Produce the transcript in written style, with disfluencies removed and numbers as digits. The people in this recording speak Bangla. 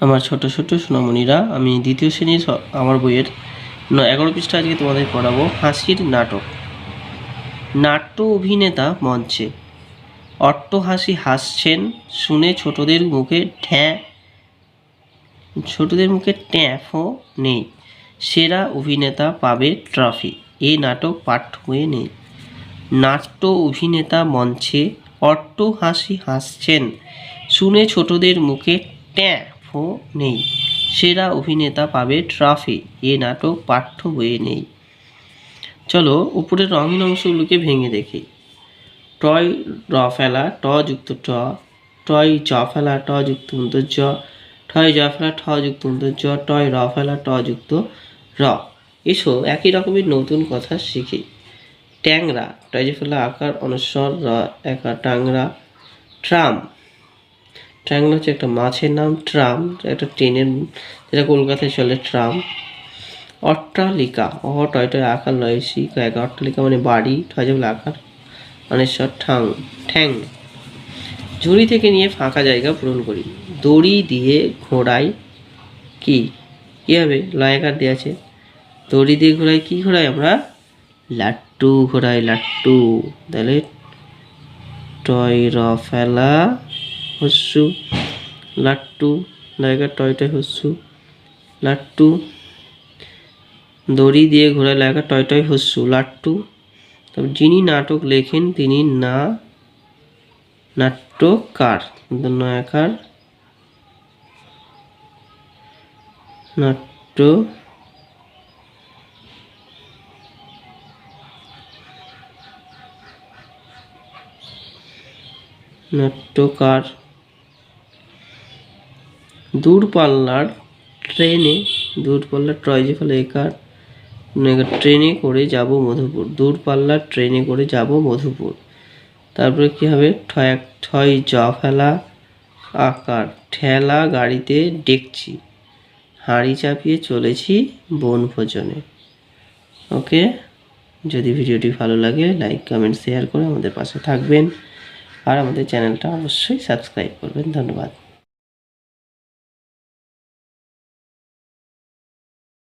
আমার ছোট ছোট সোনামণিরা, আমি দ্বিতীয় শ্রেণীর আমার বইয়ের 11 পৃষ্ঠা আজকে তোমাদের পড়াবো হাসির নাটক। নাট্য অভিনেতা মঞ্চে অট্টহাসি হাসছেন শুনে ছোটদের মুখে ট্যাঁফও নেই। সেরা অভিনেতা পাবে ট্রফি। এই নাটক পাঠ্য বইয়ে নেই। নাট্য অভিনেতা মঞ্চে অট্টহাসি হাসছেন শুনে ছোটদের মুখে ট্যাঁফও নেই। সেরা অভিনেতা পাবে ট্রফি। এ নাটক পাঠ্য বইয়ে নেই। চলো উপরের রঙিন অংশগুলোকে ভেঙে দেখি। টয় র ফেলা ট যুক্ত ট, টয় জ ফেলা ট যুক্ত জ, ঠয় জ ফেলা ঠ যুক্ত জ, টয় র ফেলা ট যুক্ত র। এসো একই রকমের নতুন কথা শিখি। ট্যাংরা টয় ফেলা আকার অনুস্বর র একার টাংরা। ট্রাম, ট্রাম হচ্ছে একটা মাছের নাম। ট্রাম একটা ট্রেনের, যেটা কলকাতায় চলে, ট্রাম। অট্টালিকা অ টয় টয় আকার লয় সি এক, অট্টালিকা মানে বাড়ি, টয় ফেলা আকার অনেশ্বর ঠ্যাং। ঝুড়ি থেকে নিয়ে ফাঁকা জায়গা পূরণ করি। দড়ি দিয়ে ঘোড়ায় কি হবে? লয়াকার দিয়ে আছে। দড়ি দিয়ে ঘোড়ায় কি ঘোড়াই? আমরা লাট্টু ঘোড়াই, লাট্টু। তাহলে টয় র ফেলা হস্যু লাট্টু, লয়াকার টয় টয় হস্যু লাট্টু। দড়ি দিয়ে ঘোড়ায় লয়াকার টয় টয় হস্যু লাট্টু। তবে যিনি নাটক লেখেন তিনি নাট্যকার, নয়াকার নাট্যকার। দূরপাল্লার ট্রেনে, দূরপাল্লার ট্রয় যে ফলে একার, ট্রেনে করে যাব মধুপুর। দূরপাল্লার ট্রেনে করে যাব মধুপুর। তারপরে কি হবে? ঠয় জ ফেলা আকার ঠেলা গাড়িতে ডেকছি, হাঁড়ি চাপিয়ে চলেছি বনভোজনে। ওকে, যদি ভিডিওটি ভালো লাগে লাইক কমেন্ট শেয়ার করে আমাদের পাশে থাকবেন, আর আমাদের চ্যানেলটা অবশ্যই সাবস্ক্রাইব করবেন। ধন্যবাদ।